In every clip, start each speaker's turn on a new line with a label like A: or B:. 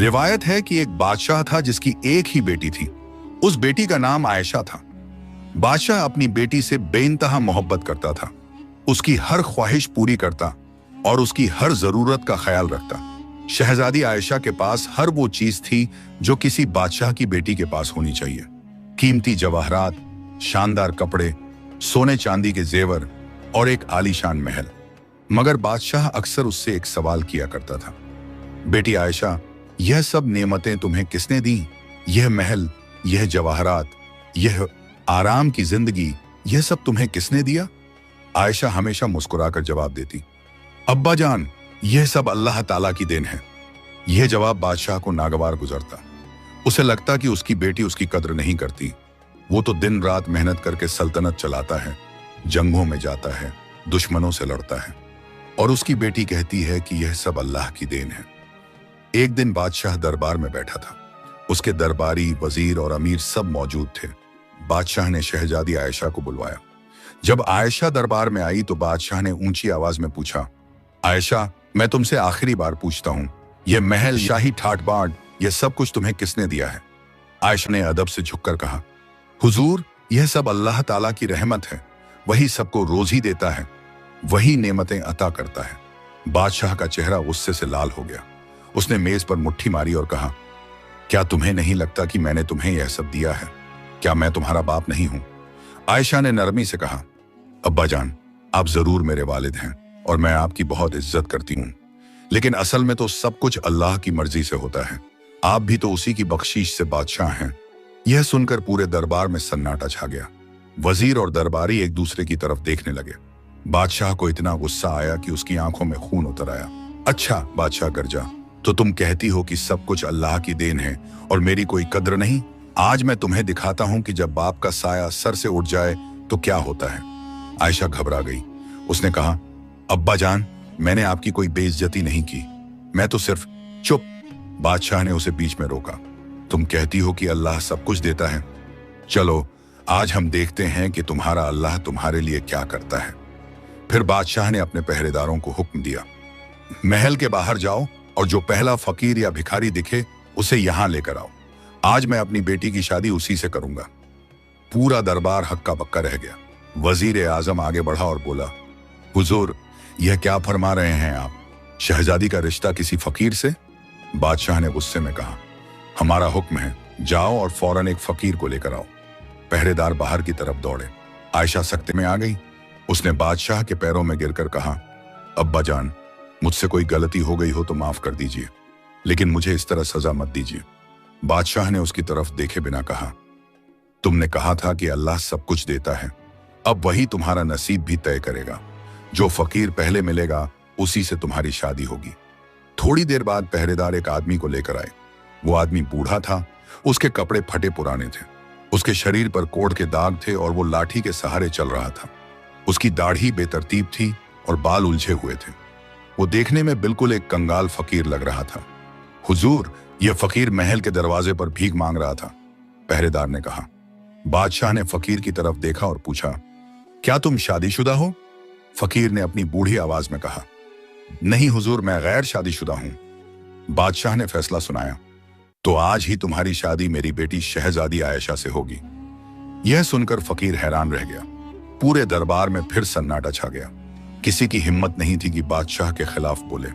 A: रिवायत है कि एक बादशाह था जिसकी एक ही बेटी थी। उस बेटी का नाम आयशा था। बादशाह अपनी बेटी से बेइंतहा मोहब्बत करता था, उसकी हर ख्वाहिश पूरी करता और उसकी हर जरूरत का ख्याल रखता। शहजादी आयशा के पास हर वो चीज थी जो किसी बादशाह की बेटी के पास होनी चाहिए। कीमती जवाहरात, शानदार कपड़े, सोने चांदी के जेवर और एक आलीशान महल। मगर बादशाह अक्सर उससे एक सवाल किया करता था, बेटी आयशा, यह सब नेमतें तुम्हें किसने दी? यह महल, यह जवाहरात, यह आराम की जिंदगी, यह सब तुम्हें किसने दिया? आयशा हमेशा मुस्कुराकर जवाब देती, अब्बा जान, यह सब अल्लाह ताला की देन है। यह जवाब बादशाह को नागवार गुजरता। उसे लगता कि उसकी बेटी उसकी कद्र नहीं करती। वो तो दिन रात मेहनत करके सल्तनत चलाता है, जंगों में जाता है, दुश्मनों से लड़ता है, और उसकी बेटी कहती है कि यह सब अल्लाह की देन है। एक दिन बादशाह दरबार में बैठा था। उसके दरबारी, वजीर और अमीर सब मौजूद थे। बादशाह ने शहजादी आयशा को बुलवाया। जब आयशा दरबार में आई तो बादशाह ने ऊंची आवाज में पूछा, आयशा, मैं तुमसे आखिरी बार पूछता हूं, यह महल, शाही ठाट बाट, यह सब कुछ तुम्हें किसने दिया है? आयशा ने अदब से झुककर कहा, हुजूर, यह सब अल्लाह ताला की रहमत है। वही सबको रोजी देता है, वही नेमतें अता करता है। बादशाह का चेहरा गुस्से से लाल हो गया। उसने मेज पर मुट्ठी मारी और कहा, क्या तुम्हें नहीं लगता कि मैंने तुम्हें यह सब दिया है? क्या मैं तुम्हारा बाप नहीं हूं? आयशा ने नरमी से कहा, अब्बा जान, आप जरूर मेरे वालिद हैं और मैं आपकी बहुत इज्जत करती हूं, लेकिन असल में तो सब कुछ अल्लाह की मर्जी से होता है। आप भी तो उसी की बख्शीश से बादशाह हैं। यह सुनकर पूरे दरबार में सन्नाटा छा गया। वजीर और दरबारी एक दूसरे की तरफ देखने लगे। बादशाह को इतना गुस्सा आया कि उसकी आंखों में खून उतर आया। अच्छा बादशाह गर्जा, तो तुम कहती हो कि सब कुछ अल्लाह की देन है और मेरी कोई कद्र नहीं? आज मैं तुम्हें दिखाता हूं कि जब बाप का साया सर से उठ जाए तो क्या होता है। आयशा घबरा गई। उसने कहा, अब्बा जान, मैंने आपकी कोई बेइज्जती नहीं की, मैं तो सिर्फ। चुप! बादशाह ने उसे बीच में रोका। तुम कहती हो कि अल्लाह सब कुछ देता है। चलो आज हम देखते हैं कि तुम्हारा अल्लाह तुम्हारे लिए क्या करता है। फिर बादशाह ने अपने पहरेदारों को हुक्म दिया, महल के बाहर जाओ और जो पहला फकीर या भिखारी दिखे उसे यहां लेकर आओ। आज मैं अपनी बेटी की शादी उसी से करूंगा। पूरा दरबार हक्का बक्का रह गया। वजीर आजम आगे बढ़ा और बोला, हुजूर, यह क्या फरमा रहे हैं आप? शहजादी का रिश्ता किसी फकीर से? बादशाह ने गुस्से में कहा, हमारा हुक्म है, जाओ और फौरन एक फकीर को लेकर आओ। पहरेदार बाहर की तरफ दौड़े। आयशा सख्ते में आ गई। उसने बादशाह के पैरों में गिरकर कहा, अब्बा जान, मुझसे कोई गलती हो गई हो तो माफ कर दीजिए, लेकिन मुझे इस तरह सजा मत दीजिए। बादशाह ने उसकी तरफ देखे बिना कहा, तुमने कहा था कि अल्लाह सब कुछ देता है, अब वही तुम्हारा नसीब भी तय करेगा। जो फकीर पहले मिलेगा उसी से तुम्हारी शादी होगी। थोड़ी देर बाद पहरेदार एक आदमी को लेकर आए। वो आदमी बूढ़ा था, उसके कपड़े फटे पुराने थे, उसके शरीर पर कोढ़ के दाग थे और वो लाठी के सहारे चल रहा था। उसकी दाढ़ी बेतरतीब थी और बाल उलझे हुए थे। वो देखने में बिल्कुल एक कंगाल फकीर लग रहा था। हुजूर, यह फकीर महल के दरवाजे पर भीख मांग रहा था, पहरेदार ने कहा। बादशाह ने फकीर की तरफ देखा और पूछा, क्या तुम शादीशुदा हो? फकीर ने अपनी बूढ़ी आवाज में कहा, नहीं हुजूर, मैं गैर शादीशुदा हूं। बादशाह ने फैसला सुनाया, तो आज ही तुम्हारी शादी मेरी बेटी शहजादी आयशा से होगी। यह सुनकर फकीर हैरान रह गया। पूरे दरबार में फिर सन्नाटा छा गया। किसी की हिम्मत नहीं थी कि बादशाह के खिलाफ बोले।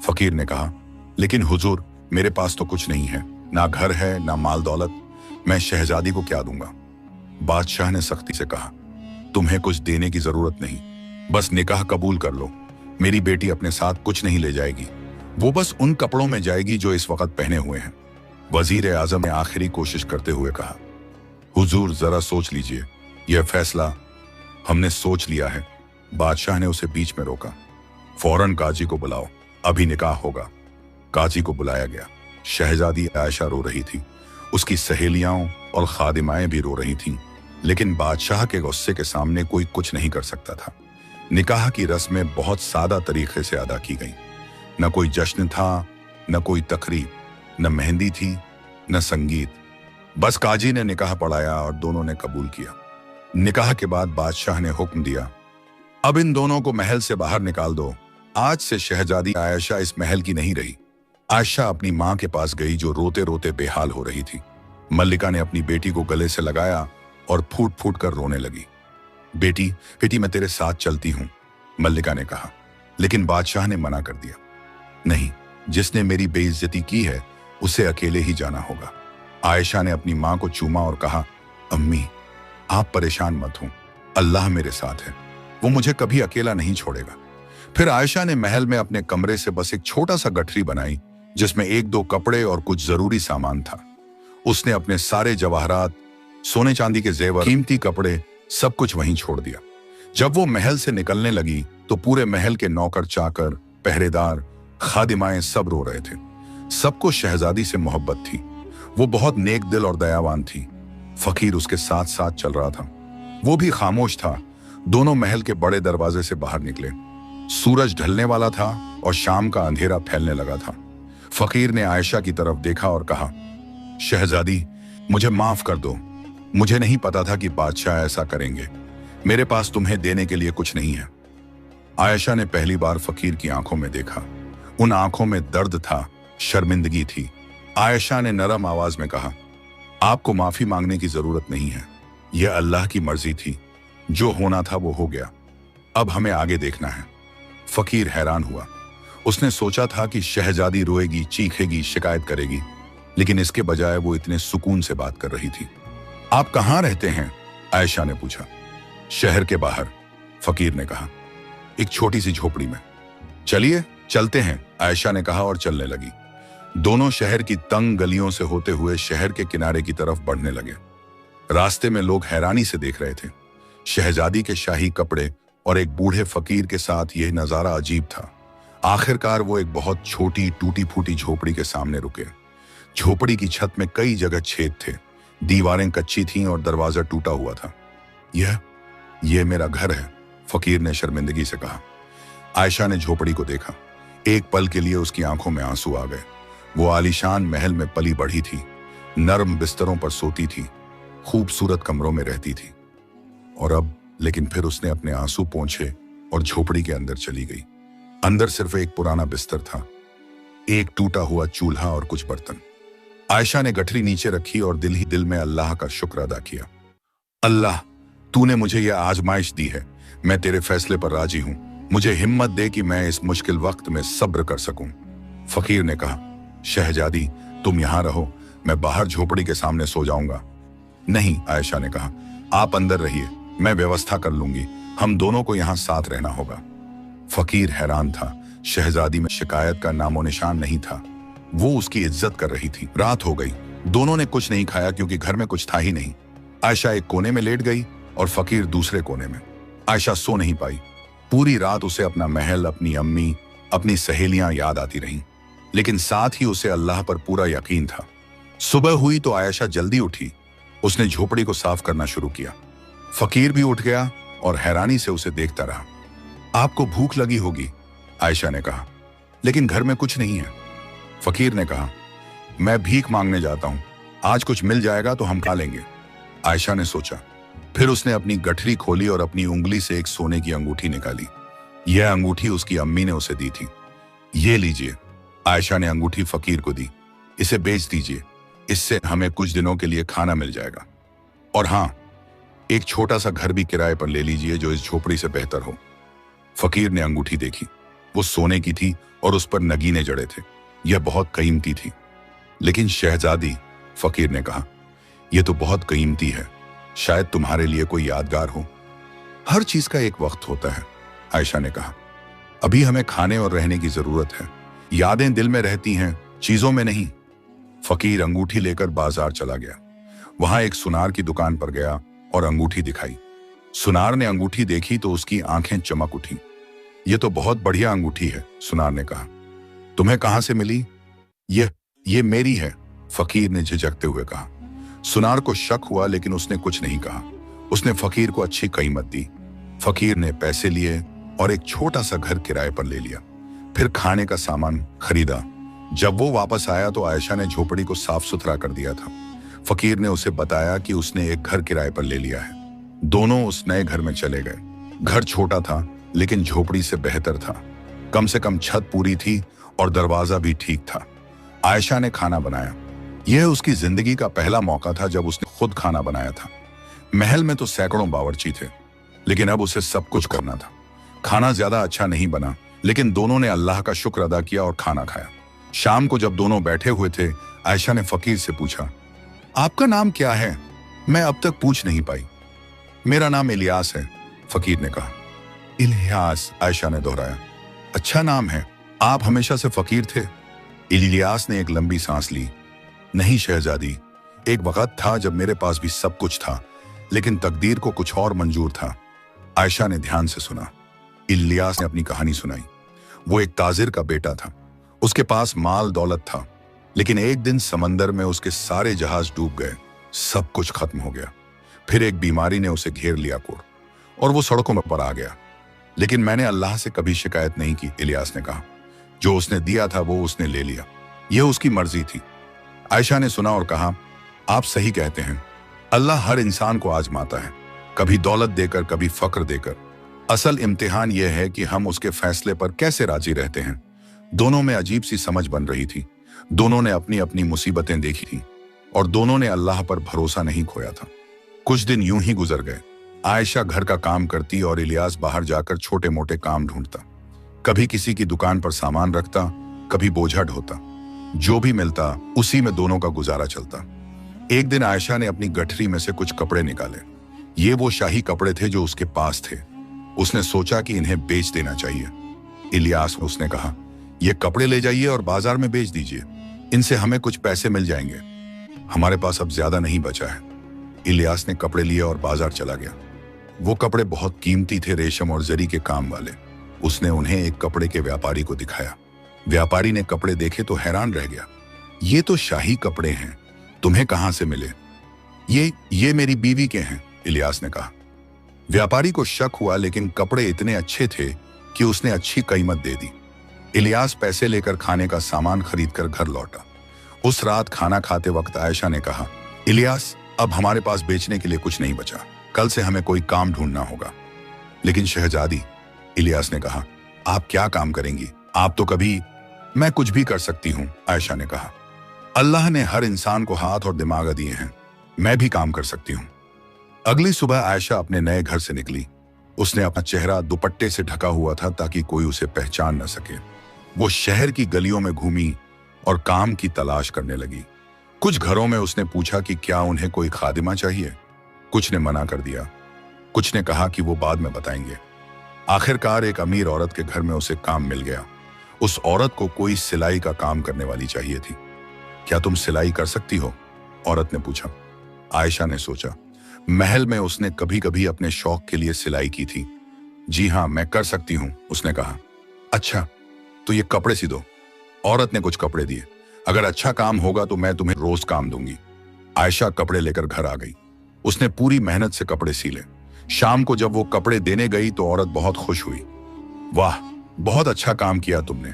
A: फकीर ने कहा, लेकिन हुजूर, मेरे पास तो कुछ नहीं है, ना घर है ना माल दौलत, मैं शहजादी को क्या दूंगा? बादशाह ने सख्ती से कहा, तुम्हें कुछ देने की जरूरत नहीं, बस निकाह कबूल कर लो। मेरी बेटी अपने साथ कुछ नहीं ले जाएगी, वो बस उन कपड़ों में जाएगी जो इस वक्त पहने हुए हैं। वजीर आजम ने आखिरी कोशिश करते हुए कहा, हुजूर जरा सोच लीजिए, यह फैसला हमने सोच लिया है। बादशाह ने उसे बीच में रोका, फौरन काजी को बुलाओ, अभी निकाह होगा। काजी को बुलाया गया। शहजादी आयशा रो रही थी, उसकी सहेलियां और खादिमाएं भी रो रही थीं, लेकिन बादशाह के गुस्से के सामने कोई कुछ नहीं कर सकता था। निकाह की रस्में बहुत सादा तरीके से अदा की गईं। न कोई जश्न था, न कोई तकरीब, न मेहंदी थी, न संगीत। बस काजी ने निकाह पढ़ाया और दोनों ने कबूल किया। निकाह के बाद बादशाह ने हुक्म दिया, अब इन दोनों को महल से बाहर निकाल दो। आज से शहजादी आयशा इस महल की नहीं रही। आयशा अपनी माँ के पास गई जो रोते रोते बेहाल हो रही थी। मल्लिका ने अपनी बेटी को गले से लगाया और फूट फूट कर रोने लगी। बेटी बेटी मैं तेरे साथ चलती हूँ, मल्लिका ने कहा, लेकिन बादशाह ने मना कर दिया। नहीं, जिसने मेरी बेइज्जती की है उसे अकेले ही जाना होगा। आयशा ने अपनी माँ को चूमा और कहा, अम्मी आप परेशान मत हो, अल्लाह मेरे साथ है, वो मुझे कभी अकेला नहीं छोड़ेगा। फिर आयशा ने महल में अपने कमरे से बस एक छोटा सा गठरी बनाई जिसमें एक दो कपड़े और कुछ जरूरी सामान था। उसने अपने सारे जवाहरात, सोने चांदी के जेवर, कीमती कपड़े सब कुछ वहीं छोड़ दिया। जब वो महल से निकलने लगी तो पूरे महल के नौकर चाकर, पहरेदार, खादिमाएं सब रो रहे थे। सबको शहजादी से मोहब्बत थी। वो बहुत नेक दिल और दयावान थी। फकीर उसके साथ साथ चल रहा था। वो भी खामोश था। दोनों महल के बड़े दरवाजे से बाहर निकले। सूरज ढलने वाला था और शाम का अंधेरा फैलने लगा था। फकीर ने आयशा की तरफ देखा और कहा, शहजादी मुझे माफ कर दो, मुझे नहीं पता था कि बादशाह ऐसा करेंगे। मेरे पास तुम्हें देने के लिए कुछ नहीं है। आयशा ने पहली बार फकीर की आंखों में देखा। उन आंखों में दर्द था, शर्मिंदगी थी। आयशा ने नरम आवाज में कहा, आपको माफी मांगने की जरूरत नहीं है, यह अल्लाह की मर्जी थी। जो होना था वो हो गया, अब हमें आगे देखना है। फकीर हैरान हुआ। उसने सोचा था कि शहजादी रोएगी, चीखेगी, शिकायत करेगी, लेकिन इसके बजाय वो इतने सुकून से बात कर रही थी। आप कहाँ रहते हैं? आयशा ने पूछा। शहर के बाहर, फकीर ने कहा, एक छोटी सी झोपड़ी में। चलिए चलते हैं, आयशा ने कहा और चलने लगी। दोनों शहर की तंग गलियों से होते हुए शहर के किनारे की तरफ बढ़ने लगे। रास्ते में लोग हैरानी से देख रहे थे। शहजादी के शाही कपड़े और एक बूढ़े फकीर के साथ यह नजारा अजीब था। आखिरकार वो एक बहुत छोटी टूटी फूटी झोपड़ी के सामने रुके। झोपड़ी की छत में कई जगह छेद थे, दीवारें कच्ची थीं और दरवाजा टूटा हुआ था। यह मेरा घर है, फकीर ने शर्मिंदगी से कहा। आयशा ने झोपड़ी को देखा। एक पल के लिए उसकी आंखों में आंसू आ गए। वो आलीशान महल में पली बढ़ी थी, नरम बिस्तरों पर सोती थी, खूबसूरत कमरों में रहती थी। और अब लेकिन फिर उसने अपने आंसू पोंछे और झोपड़ी के अंदर चली गई। अंदर सिर्फ एक पुराना बिस्तर था, एक टूटा हुआ चूल्हा और कुछ बर्तन। आयशा ने गठरी नीचे रखी और दिल ही दिल में अल्लाह का शुक्र अदा किया। अल्लाह, तूने मुझे यह आजमाइश दी है, मैं तेरे फैसले पर राजी हूं। मुझे हिम्मत दे कि मैं इस मुश्किल वक्त में सब्र कर सकूं। फकीर ने कहा, शहजादी तुम यहां रहो, मैं बाहर झोपड़ी के सामने सो जाऊंगा। नहीं, आयशा ने कहा, आप अंदर रहिए, मैं व्यवस्था कर लूंगी, हम दोनों को यहां साथ रहना होगा। फकीर हैरान था। शहजादी में शिकायत का नामो निशान नहीं था। वो उसकी इज्जत कर रही थी। रात हो गई। दोनों ने कुछ नहीं खाया क्योंकि घर में कुछ था ही नहीं। आयशा एक कोने में लेट गई और फकीर दूसरे कोने में। आयशा सो नहीं पाई। पूरी रात उसे अपना महल, अपनी अम्मी, अपनी सहेलियां याद आती रहीं, लेकिन साथ ही उसे अल्लाह पर पूरा यकीन था। सुबह हुई तो आयशा जल्दी उठी। उसने झोपड़ी को साफ करना शुरू किया। फकीर भी उठ गया और हैरानी से उसे देखता रहा। आपको भूख लगी होगी, आयशा ने कहा, लेकिन घर में कुछ नहीं है। फकीर ने कहा, मैं भीख मांगने जाता हूं, आज कुछ मिल जाएगा तो हम खा लेंगे। आयशा ने सोचा। फिर उसने अपनी गठरी खोली और अपनी उंगली से एक सोने की अंगूठी निकाली। यह अंगूठी उसकी अम्मी ने उसे दी थी। ये लीजिए, आयशा ने अंगूठी फकीर को दी। इसे बेच दीजिए, इससे हमें कुछ दिनों के लिए खाना मिल जाएगा। और हाँ, एक छोटा सा घर भी किराए पर ले लीजिए जो इस झोपड़ी से बेहतर हो। फकीर ने अंगूठी देखी। वो सोने की थी और उस पर नगीने जड़े थे। यह बहुत कीमती थी। लेकिन शहजादी, फकीर ने कहा, यह तो बहुत कीमती है, शायद तुम्हारे लिए कोई यादगार हो। हर चीज का एक वक्त होता है, आयशा ने कहा। अभी हमें खाने और रहने की जरूरत है। यादें दिल में रहती हैं, चीजों में नहीं। फकीर अंगूठी लेकर बाजार चला गया। वहां एक सुनार की दुकान पर गया और अंगूठी दिखाई। सुनार ने अंगूठी देखी तो उसकी आंखें चमक उठी। यह तो बहुत बढ़िया अंगूठी है, सुनार ने कहा। तुम्हें कहां से मिली? ये मेरी है, फकीर ने झिझकते हुए कहा। सुनार को शक हुआ लेकिन उसने कुछ नहीं कहा। उसने फकीर को अच्छी कीमत दी। फकीर ने पैसे लिए और एक छोटा सा घर किराए पर ले लिया। फिर खाने का सामान खरीदा। जब वो वापस आया तो आयशा ने झोपड़ी को साफ सुथरा कर दिया था। फकीर ने उसे बताया कि उसने एक घर किराए पर ले लिया है। दोनों उस नए घर में चले गए। घर छोटा था लेकिन झोपड़ी से बेहतर था। कम से कम छत पूरी थी और दरवाजा भी ठीक था। आयशा ने खाना बनाया। यह उसकी जिंदगी का पहला मौका था जब उसने खुद खाना बनाया था। महल में तो सैकड़ों बावर्ची थे, लेकिन अब उसे सब कुछ करना था। खाना ज्यादा अच्छा नहीं बना, लेकिन दोनों ने अल्लाह का शुक्र अदा किया और खाना खाया। शाम को जब दोनों बैठे हुए थे, आयशा ने फकीर से पूछा, आपका नाम क्या है? मैं अब तक पूछ नहीं पाई। मेरा नाम इलियास है, फकीर ने कहा। इलियास, आयशा ने दोहराया। अच्छा नाम है। आप हमेशा से फकीर थे? इलियास ने एक लंबी सांस ली। नहीं शहजादी, एक वक्त था जब मेरे पास भी सब कुछ था, लेकिन तकदीर को कुछ और मंजूर था। आयशा ने ध्यान से सुना। इलियास ने अपनी कहानी सुनाई। वो एक ताजिर का बेटा था। उसके पास माल दौलत था, लेकिन एक दिन समंदर में उसके सारे जहाज डूब गए। सब कुछ खत्म हो गया। फिर एक बीमारी ने उसे घेर लिया कोड़, और वो सड़कों में पर आ गया। लेकिन मैंने अल्लाह से कभी शिकायत नहीं की, इलियास ने कहा। जो उसने दिया था वो उसने ले लिया। यह उसकी मर्जी थी। आयशा ने सुना और कहा, आप सही कहते हैं। अल्लाह हर इंसान को आजमाता है, कभी दौलत देकर, कभी फक्र देकर। असल इम्तिहान यह है कि हम उसके फैसले पर कैसे राजी रहते हैं। दोनों में अजीब सी समझ बन रही थी। दोनों ने अपनी अपनी मुसीबतें देखी थी, और दोनों ने अल्लाह पर भरोसा नहीं खोया था। कुछ दिन यूं ही गुजर गए। आयशा घर का काम करती और इलियास बाहर जाकर छोटे मोटे काम ढूंढता। कभी किसी की दुकान पर सामान रखता, कभी बोझा ढोता। जो भी मिलता उसी में दोनों का गुजारा चलता। एक दिन आयशा ने अपनी गठरी में से कुछ कपड़े निकाले। ये वो शाही कपड़े थे जो उसके पास थे। उसने सोचा कि इन्हें बेच देना चाहिए। इलियास, उसने कहा, ये कपड़े ले जाइए और बाजार में बेच दीजिए। इनसे हमें कुछ पैसे मिल जाएंगे। हमारे पास अब ज्यादा नहीं बचा है। इलियास ने कपड़े लिए और बाजार चला गया। वो कपड़े बहुत कीमती थे, रेशम और जरी के काम वाले। उसने उन्हें एक कपड़े के व्यापारी को दिखाया। व्यापारी ने कपड़े देखे तो हैरान रह गया। ये तो शाही कपड़े हैं, तुम्हें कहां से मिले? ये मेरी बीवी के हैं, इलियास ने कहा। व्यापारी को शक हुआ, लेकिन कपड़े इतने अच्छे थे कि उसने अच्छी कीमत दे दी। इलियास पैसे लेकर खाने का सामान खरीदकर घर लौटा। उस रात खाना खाते वक्त आयशा ने कहा, इलियास, अब हमारे पास बेचने के लिए कुछ नहीं बचा। कल से हमें कोई काम ढूंढना होगा। लेकिन शहजादी, इलियास ने कहा, आप क्या काम करेंगी? आप तो कभी। मैं कुछ भी कर सकती हूं, आयशा ने कहा। अल्लाह ने हर इंसान को हाथ और दिमाग दिए हैं। मैं भी काम कर सकती हूं। अगली सुबह आयशा अपने नए घर से निकली। उसने अपना चेहरा दुपट्टे से ढका हुआ था ताकि कोई उसे पहचान न सके। वो शहर की गलियों में घूमी और काम की तलाश करने लगी। कुछ घरों में उसने पूछा कि क्या उन्हें कोई खादिमा चाहिए। कुछ ने मना कर दिया। कुछ ने कहा कि वो बाद में बताएंगे। आखिरकार एक अमीर औरत के घर में उसे काम मिल गया। उस औरत को कोई सिलाई का काम करने वाली चाहिए थी। क्या तुम सिलाई कर सकती हो? औरत ने पूछा। आयशा ने सोचा। महल में उसने कभी कभी अपने शौक के लिए सिलाई की थी। जी हाँ, मैं कर सकती हूं, उसने कहा। अच्छा, तो ये कपड़े सी दो। औरत ने कुछ कपड़े दिए। अगर अच्छा काम होगा तो मैं तुम्हें रोज काम दूंगी। आयशा कपड़े लेकर घर आ गई। उसने पूरी मेहनत से कपड़े सीले। शाम को जब वो कपड़े देने गई तो औरत बहुत खुश हुई। वाह, बहुत अच्छा काम किया तुमने,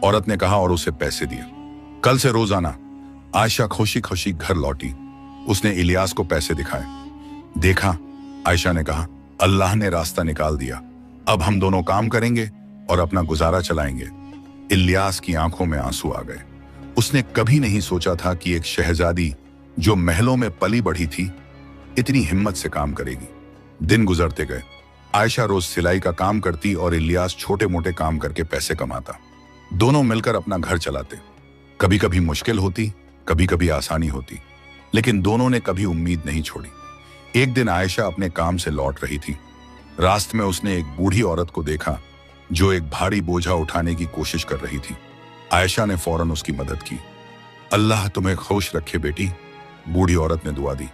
A: औरत ने कहा और उसे पैसे दिए। कल से रोज आना। आयशा खुशी खुशी घर लौटी। उसने इलियास को पैसे दिखाए। देखा, आयशा ने कहा, अल्लाह ने रास्ता निकाल दिया। अब हम दोनों काम करेंगे और अपना गुजारा चलाएंगे। इलियास की आंखों में आंसू आ गए। उसने कभी नहीं सोचा था कि एक शहजादी जो महलों में पली बढ़ी थी, इतनी हिम्मत से काम करेगी। दिन गुजरते गए। आयशा रोज सिलाई का काम करती और इलियास छोटे मोटे काम करके पैसे कमाता। दोनों मिलकर अपना घर चलाते। कभी कभी मुश्किल होती, कभी कभी आसानी होती, लेकिन दोनों ने कभी उम्मीद नहीं छोड़ी। एक दिन आयशा अपने काम से लौट रही थी। रास्ते में उसने एक बूढ़ी औरत को देखा जो एक भारी बोझा उठाने की कोशिश कर रही थी। आयशा ने फौरन उसकी मदद की। अल्लाह तुम्हें खुश रखे बेटी, बूढ़ी औरत ने दुआ दी।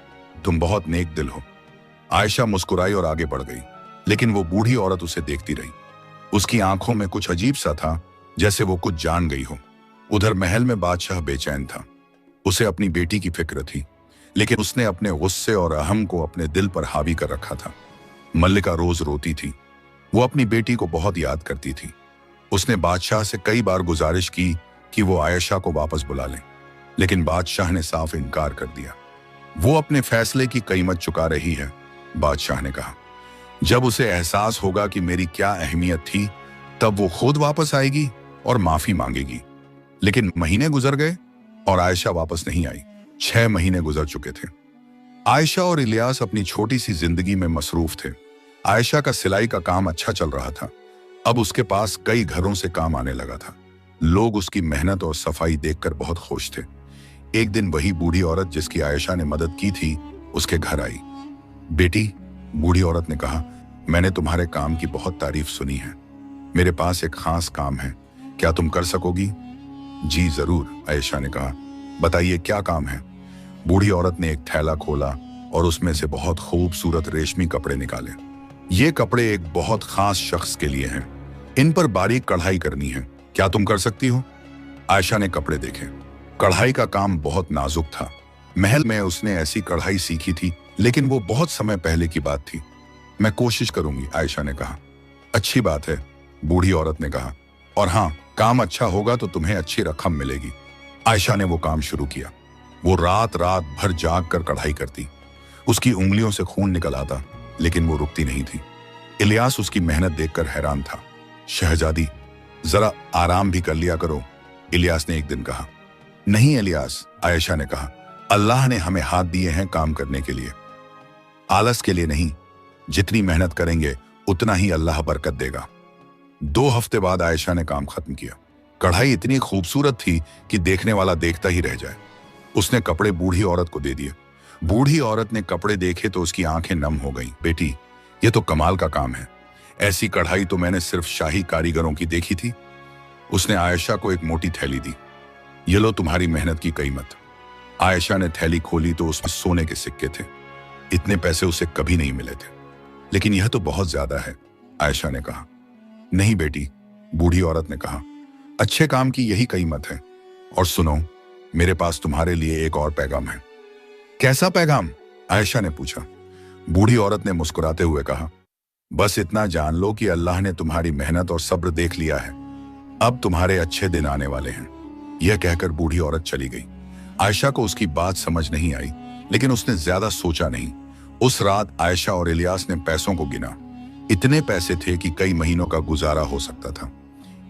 A: तुम बहुत नेक दिल हो। आयशा मुस्कुराई और आगे बढ़ गई, लेकिन वो बूढ़ी औरत उसे देखती रही। उसकी आंखों में कुछ अजीब सा था, जैसे वो कुछ जान गई हो। उधर महल में बादशाह बेचैन था। उसे अपनी बेटी की फिक्र थी, लेकिन उसने अपने गुस्से और अहम को अपने दिल पर हावी कर रखा था। मल्लिका रोज रोती थी। वो अपनी बेटी को बहुत याद करती थी। उसने बादशाह से कई बार गुजारिश की कि वो आयशा को वापस बुला ले, लेकिन बादशाह ने साफ इनकार कर दिया। वो अपने फैसले की कीमत चुका रही है, बादशाह ने कहा। जब उसे एहसास होगा कि मेरी क्या अहमियत थी, तब वो खुद वापस आएगी और माफी मांगेगी। लेकिन महीने गुजर गए और आयशा वापस नहीं आई। 6 महीने गुजर चुके थे। आयशा और इलियास अपनी छोटी सी जिंदगी में मसरूफ थे। आयशा का सिलाई का काम अच्छा चल रहा था। अब उसके पास कई घरों से काम आने लगा था। लोग उसकी मेहनत और सफाई देखकर बहुत खुश थे। एक दिन वही बूढ़ी औरत जिसकी आयशा ने मदद की थी उसके घर आई। बेटी, बूढ़ी औरत ने कहा, मैंने तुम्हारे काम की बहुत तारीफ सुनी है। मेरे पास एक खास काम है, क्या तुम कर सकोगी? जी जरूर, आयशा ने कहा। बताइए क्या काम है? बूढ़ी औरत ने एक थैला खोला और उसमें से बहुत खूबसूरत रेशमी कपड़े निकाले। ये कपड़े एक बहुत खास शख्स के लिए हैं। इन पर बारीक कढ़ाई करनी है, क्या तुम कर सकती हो? आयशा ने कपड़े देखे। कढ़ाई का काम बहुत नाजुक था। महल में उसने ऐसी कढ़ाई सीखी थी, लेकिन वो बहुत समय पहले की बात थी। मैं कोशिश करूंगी, आयशा ने कहा। अच्छी बात है, बूढ़ी औरत ने कहा। और हाँ, काम अच्छा होगा तो तुम्हें अच्छी रकम मिलेगी। आयशा ने वो काम शुरू किया। वो रात रात भर जाग कर कढ़ाई करती। उसकी उंगलियों से खून निकल आता, लेकिन वो रुकती नहीं थी। इलियास उसकी मेहनत देखकर हैरान था। शहजादी, जरा आराम भी कर लिया करो, इलियास ने एक दिन कहा। नहीं इलियास, आयशा ने कहा, अल्लाह ने हमें हाथ दिए हैं काम करने के लिए, आलस के लिए नहीं। जितनी मेहनत करेंगे उतना ही अल्लाह बरकत देगा। 2 हफ्ते बाद आयशा ने काम खत्म किया। कढ़ाई इतनी खूबसूरत थी कि देखने वाला देखता ही रह जाए। उसने कपड़े बूढ़ी औरत को दे दिए। बूढ़ी औरत ने कपड़े देखे तो उसकी आंखें नम हो गईं। बेटी, ये तो कमाल का काम है। ऐसी कढ़ाई तो मैंने सिर्फ शाही कारीगरों की देखी थी। उसने आयशा को एक मोटी थैली दी। ये लो तुम्हारी मेहनत की कीमत। आयशा ने थैली खोली तो उसमें सोने के सिक्के थे। इतने पैसे उसे कभी नहीं मिले थे। लेकिन यह तो बहुत ज्यादा है, आयशा ने कहा। नहीं बेटी, बूढ़ी औरत ने कहा, अच्छे काम की यही कीमत है। और सुनो, मेरे पास तुम्हारे लिए एक और पैगाम है। कैसा पैगाम? आयशा ने पूछा। बूढ़ी औरत ने मुस्कुराते हुए कहा, बस इतना जान लो कि अल्लाह ने तुम्हारी मेहनत और सब्र देख लिया है। अब तुम्हारे अच्छे दिन आने वाले हैं। यह कहकर बूढ़ी औरत चली गई। आयशा को उसकी बात समझ नहीं आई, लेकिन उसने ज्यादा सोचा नहीं। उस रात आयशा और इलियास ने पैसों को गिना। इतने पैसे थे कि कई महीनों का गुजारा हो सकता था।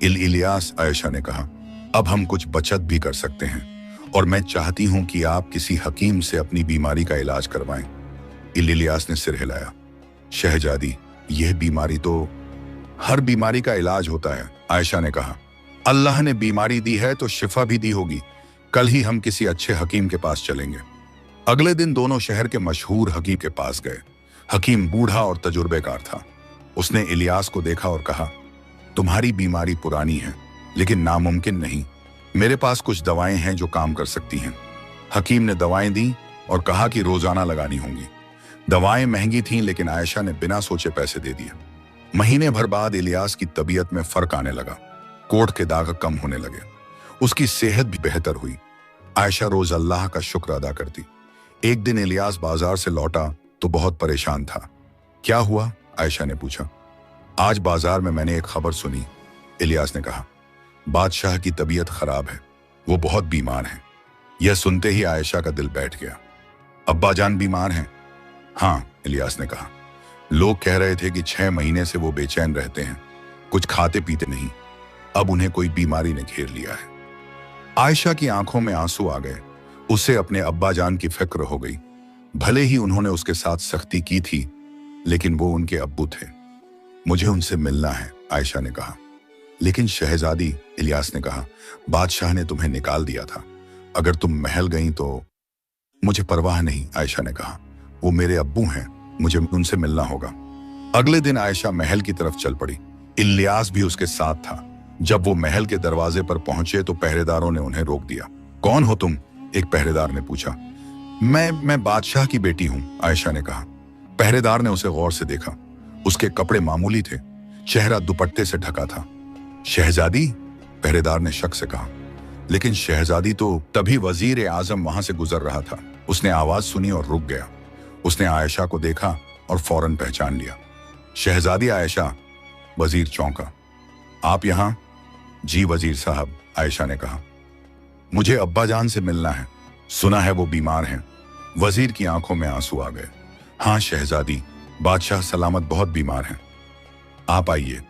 A: इलियास, आयशा ने कहा, अब हम कुछ बचत भी कर सकते हैं और मैं चाहती हूं कि आप किसी हकीम से अपनी बीमारी का इलाज करवाएं। इलियास ने सिर हिलाया। शहजादी, यह बीमारी तो हर बीमारी का इलाज होता है, आयशा ने कहा। अल्लाह ने बीमारी दी है तो शिफा भी दी होगी। कल ही हम किसी अच्छे हकीम के पास चलेंगे। अगले दिन दोनों शहर के मशहूर हकीम के पास गए। हकीम बूढ़ा और तजुर्बेकार था। उसने इलियास को देखा और कहा, तुम्हारी बीमारी पुरानी है लेकिन नामुमकिन नहीं। मेरे पास कुछ दवाएं हैं जो काम कर सकती हैं। हकीम ने दवाएं दी और कहा कि रोजाना लगानी होंगी। दवाएं महंगी थीं, लेकिन आयशा ने बिना सोचे पैसे दे दिए। महीने भर बाद इलियास की तबीयत में फर्क आने लगा। कोढ़ के दाग कम होने लगे। उसकी सेहत भी बेहतर हुई। आयशा रोज अल्लाह का शुक्र अदा करती। एक दिन इलियास बाजार से लौटा तो बहुत परेशान था। क्या हुआ? आयशा ने पूछा। आज बाजार में मैंने एक खबर सुनी, इलियास ने कहा। बादशाह की तबीयत खराब है, वो बहुत बीमार हैं। यह सुनते ही आयशा का दिल बैठ गया। अब्बा जान बीमार हैं? हाँ, इलियास ने कहा। लोग कह रहे थे कि 6 महीने से वो बेचैन रहते हैं, कुछ खाते पीते नहीं। अब उन्हें कोई बीमारी ने घेर लिया है। आयशा की आंखों में आंसू आ गए। उसे अपने अब्बा जान की फिक्र हो गई। भले ही उन्होंने उसके साथ सख्ती की थी, लेकिन वो उनके अब्बू थे। मुझे उनसे मिलना है, आयशा ने कहा। लेकिन शहजादी, इलियास ने कहा, बादशाह ने तुम्हें निकाल दिया था। अगर तुम महल गई तो। मुझे परवाह नहीं, आयशा ने कहा। वो मेरे अब्बू हैं, मुझे उनसे मिलना होगा। अगले दिन आयशा महल की तरफ चल पड़ी। इलियास भी उसके साथ था। जब वो महल के दरवाजे पर पहुंचे तो पहरेदारों ने उन्हें रोक दिया। कौन हो तुम? एक पहरेदार ने पूछा। मैं बादशाह की बेटी हूं, आयशा ने कहा। पहरेदार ने उसे गौर से देखा। उसके कपड़े मामूली थे, चेहरा दुपट्टे से ढका था। शहजादी, पहरेदार ने शक से कहा। लेकिन शहजादी तो तभी वजीर आजम वहां से गुजर रहा था। उसने आवाज सुनी और रुक गया। उसने आयशा को देखा और फौरन पहचान लिया। शहजादी आयशा। वजीर चौंका। आप यहां? जी वजीर साहब, आयशा ने कहा। मुझे अब्बा जान से मिलना है, सुना है वो बीमार हैं। वजीर की आंखों में आंसू आ गए। हाँ शहजादी, बादशाह सलामत बहुत बीमार हैं। आप आइए।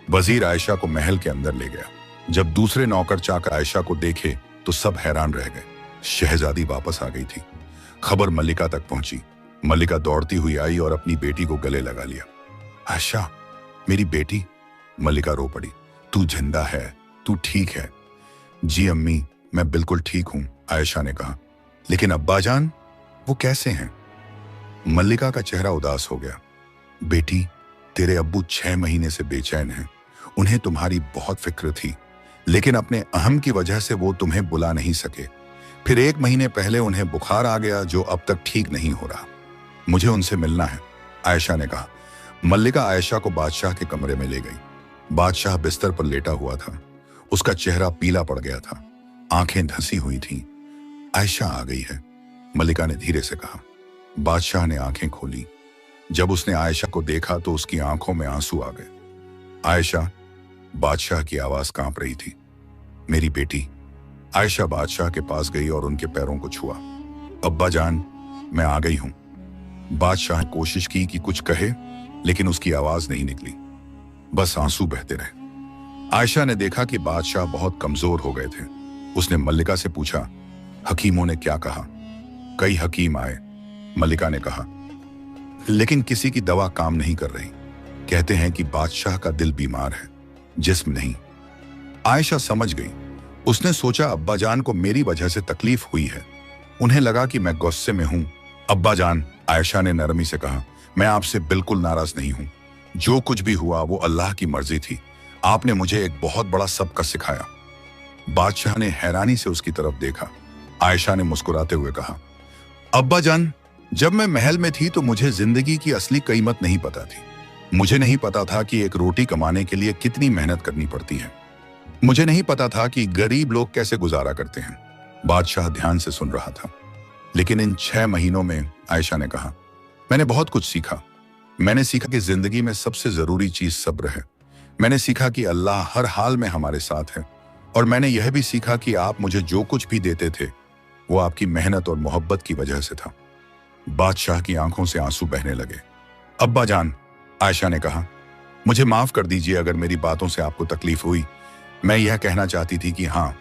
A: वजीर आयशा को महल के अंदर ले गया। जब दूसरे नौकर चाकर आयशा को देखे तो सब हैरान रह गए। शहजादी वापस आ गई थी। खबर मल्लिका तक पहुंची। मल्लिका दौड़ती हुई आई और अपनी बेटी को गले लगा लिया। आयशा, मेरी बेटी। मल्लिका रो पड़ी। तू जिंदा है, तू ठीक है? जी अम्मी, मैं बिल्कुल ठीक हूं, आयशा ने कहा। लेकिन अब्बाजान, वो कैसे हैं? मल्लिका का चेहरा उदास हो गया। बेटी, तेरे अब्बू 6 महीने से बेचैन हैं। उन्हें तुम्हारी बहुत फिक्र थी, लेकिन अपने अहम की वजह से वो तुम्हें बुला नहीं सके। फिर 1 महीने पहले उन्हें बुखार आ गया जो अब तक ठीक नहीं हो रहा। मुझे उनसे मिलना है, आयशा ने कहा। मल्लिका आयशा को बादशाह के कमरे में ले गई। बादशाह बिस्तर पर लेटा हुआ था। उसका चेहरा पीला पड़ गया था, आंखें धंसी हुई थीं। आयशा आ गई है, मल्लिका ने धीरे से कहा। बादशाह ने आंखें खोली। जब उसने आयशा को देखा तो उसकी आंखों में आंसू आ गए। आयशा, बादशाह की आवाज कांप रही थी। मेरी बेटी। आयशा बादशाह के पास गई और उनके पैरों को छुआ। अब्बा जान, मैं आ गई हूं। बादशाह ने कोशिश की कि कुछ कहे, लेकिन उसकी आवाज नहीं निकली, बस आंसू बहते रहे। आयशा ने देखा कि बादशाह बहुत कमजोर हो गए थे। उसने मल्लिका से पूछा, हकीमों ने क्या कहा? कई हकीम आए, मल्लिका ने कहा, लेकिन किसी की दवा काम नहीं कर रही। कहते हैं कि बादशाह का दिल बीमार है, जिस्म नहीं। आयशा समझ गई। उसने सोचा अब्बा जान को मेरी वजह से तकलीफ हुई है। उन्हें लगा कि मैं गुस्से में हूं। अब्बा जान, आयशा ने नरमी से कहा, मैं आपसे बिल्कुल नाराज नहीं हूं। जो कुछ भी हुआ वो अल्लाह की मर्जी थी। आपने मुझे एक बहुत बड़ा सबक सिखाया। बादशाह ने हैरानी से उसकी तरफ देखा। आयशा ने मुस्कुराते हुए कहा, अब्बा जान, जब मैं महल में थी तो मुझे जिंदगी की असली कीमत नहीं पता थी। मुझे नहीं पता था कि एक रोटी कमाने के लिए कितनी मेहनत करनी पड़ती है। मुझे नहीं पता था कि गरीब लोग कैसे गुजारा करते हैं। बादशाह ध्यान से सुन रहा था। लेकिन इन 6 महीनों में, आयशा ने कहा, मैंने बहुत कुछ सीखा। मैंने सीखा कि जिंदगी में सबसे जरूरी चीज सब्र है। मैंने सीखा कि अल्लाह हर हाल में हमारे साथ है। और मैंने यह भी सीखा कि आप मुझे जो कुछ भी देते थे वो आपकी मेहनत और मोहब्बत की वजह से था। बादशाह की आंखों से आंसू बहने लगे। अब्बा जान, आयशा ने कहा, मुझे माफ कर दीजिए अगर मेरी बातों से आपको तकलीफ हुई। मैं यह कहना चाहती थी कि हाँ,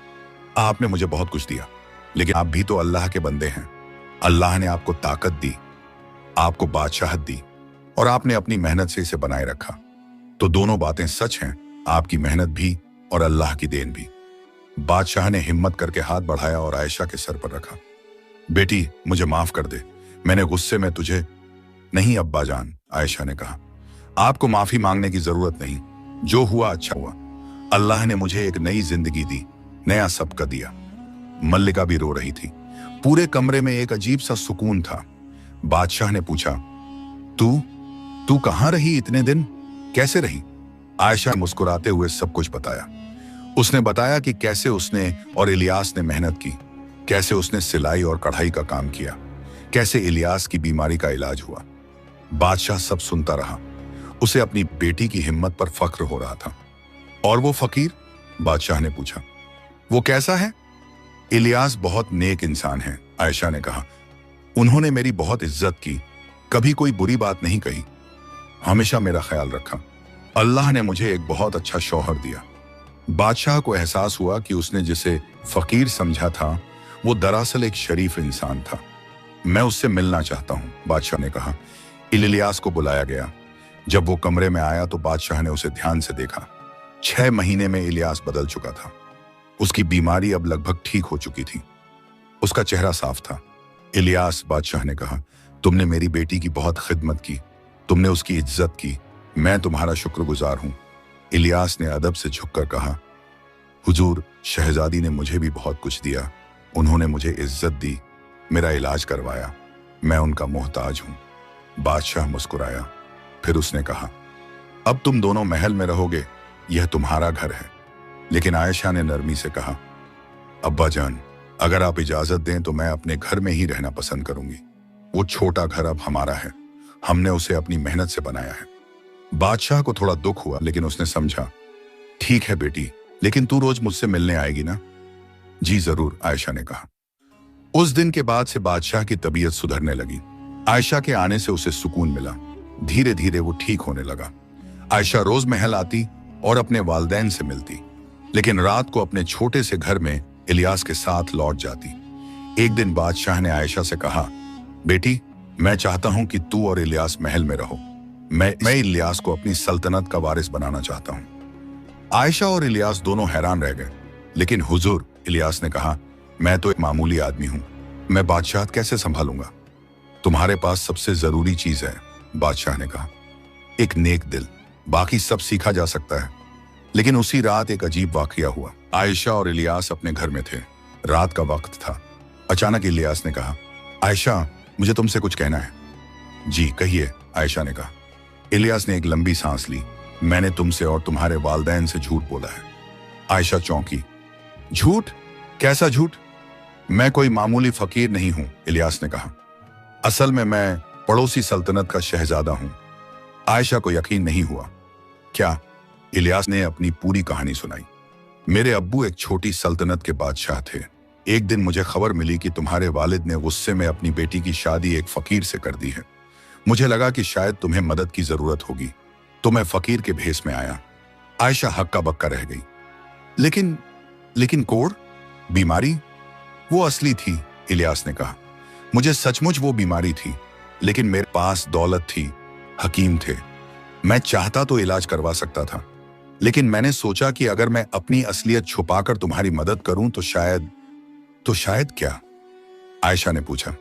A: आपने मुझे बहुत कुछ दिया, लेकिन आप भी तो अल्लाह के बंदे हैं। अल्लाह ने आपको ताकत दी, आपको बादशाहत दी, और आपने अपनी मेहनत से इसे बनाए रखा। तो दोनों बातें सच हैं, आपकी मेहनत भी और अल्लाह की देन भी। बादशाह ने हिम्मत करके हाथ बढ़ाया और आयशा के सर पर रखा। बेटी, मुझे माफ कर दे, मैंने गुस्से में तुझे। नहीं अब्बा जान, आयशा ने कहा, आपको माफी मांगने की जरूरत नहीं। जो हुआ अच्छा हुआ। अल्लाह ने मुझे एक नई जिंदगी दी, नया सबक दिया। मल्लिका भी रो रही थी। पूरे कमरे में एक अजीब सा सुकून था। बादशाह ने पूछा, तू कहां रही इतने दिन? कैसे रही? आयशा मुस्कुराते हुए सब कुछ बताया। उसने बताया कि कैसे उसने और इलियास ने मेहनत की, कैसे उसने सिलाई और कढ़ाई का काम किया, कैसे इलियास की बीमारी का इलाज हुआ। बादशाह सब सुनता रहा। उसे अपनी बेटी की हिम्मत पर फख्र हो रहा था। और वो फकीर? बादशाह ने पूछा। वो कैसा है? इलियास बहुत नेक इंसान है, आयशा ने कहा। उन्होंने मेरी बहुत इज्जत की, कभी कोई बुरी बात नहीं कही, हमेशा मेरा ख्याल रखा। अल्लाह ने मुझे एक बहुत अच्छा शौहर दिया। बादशाह को एहसास हुआ कि उसने जिसे फकीर समझा था वो दरअसल एक शरीफ इंसान था। मैं उससे मिलना चाहता हूं, बादशाह ने कहा। इलियास को बुलाया गया। जब वो कमरे में आया तो बादशाह ने उसे ध्यान से देखा। 6 महीने में इलियास बदल चुका था। उसकी बीमारी अब लगभग ठीक हो चुकी थी। उसका चेहरा साफ था। इलियास, बादशाह ने कहा, तुमने मेरी बेटी की बहुत खिदमत की, तुमने उसकी इज्जत की, मैं तुम्हारा शुक्रगुजार हूं। इलियास ने अदब से झुककर कहा, हुजूर, शहजादी ने मुझे भी बहुत कुछ दिया। उन्होंने मुझे इज्जत दी, मेरा इलाज करवाया, मैं उनका मोहताज हूं। बादशाह मुस्कुराया। फिर उसने कहा, अब तुम दोनों महल में रहोगे, यह तुम्हारा घर है। लेकिन आयशा ने नरमी से कहा, अब्बा जान, अगर आप इजाजत दें तो मैं अपने घर में ही रहना पसंद करूंगी। वो छोटा घर अब हमारा है, हमने उसे अपनी मेहनत से बनाया है। बादशाह को थोड़ा दुख हुआ, लेकिन उसने समझा, ठीक है बेटी, लेकिन तू रोज मुझसे मिलने आएगी ना? जी जरूर, आयशा ने कहा। उस दिन के बाद से बादशाह की तबीयत सुधरने लगी। आयशा के आने से उसे सुकून मिला। धीरे धीरे वो ठीक होने लगा। आयशा रोज महल आती और अपने वालिदैन से मिलती, लेकिन रात को अपने छोटे से घर में इलियास के साथ लौट जाती। एक दिन बादशाह ने आयशा से कहा, बेटी, मैं चाहता हूं कि तू और इलियास महल में रहो। मैं इलियास को अपनी सल्तनत का वारिस बनाना चाहता हूं। आयशा और इलियास दोनों हैरान रह गए। लेकिन हुजूर, इलियास ने कहा, मैं तो एक मामूली आदमी हूं, मैं बादशाह कैसे संभालूंगा? तुम्हारे पास सबसे जरूरी चीज है, बादशाह ने कहा, एक नेक दिल। बाकी सब सीखा जा सकता है। लेकिन उसी रात एक अजीब वाकया हुआ। आयशा और इलियास अपने घर में थे। रात का वक्त था। अचानक इलियास ने कहा, आयशा, मुझे तुमसे कुछ कहना है। जी कहिए, आयशा ने कहा। इलियास ने एक लंबी सांस ली। मैंने तुमसे और तुम्हारे वालिदैन से झूठ बोला है। आयशा चौंकी। झूठ? कैसा झूठ? मैं कोई मामूली फकीर नहीं हूं, इलियास ने कहा। असल में मैं पड़ोसी सल्तनत का शहजादा हूं। आयशा को यकीन नहीं हुआ। क्या? इलियास ने अपनी पूरी कहानी सुनाई। मेरे अब्बू एक छोटी सल्तनत के बादशाह थे। एक दिन मुझे खबर मिली कि तुम्हारे वालिद ने गुस्से में अपनी बेटी की शादी एक फकीर से कर दी है। मुझे लगा कि शायद तुम्हें मदद की जरूरत होगी, तो मैं फकीर के भेस में आया। आयशा हक्का बक्का रह गई। लेकिन कोढ़? बीमारी? वो असली थी, इलियास ने कहा। मुझे सचमुच वो बीमारी थी, लेकिन मेरे पास दौलत थी, हकीम थे। मैं चाहता तो इलाज करवा सकता था, लेकिन मैंने सोचा कि अगर मैं अपनी असलियत छुपाकर तुम्हारी मदद करूं तो शायद क्या? आयशा ने पूछा।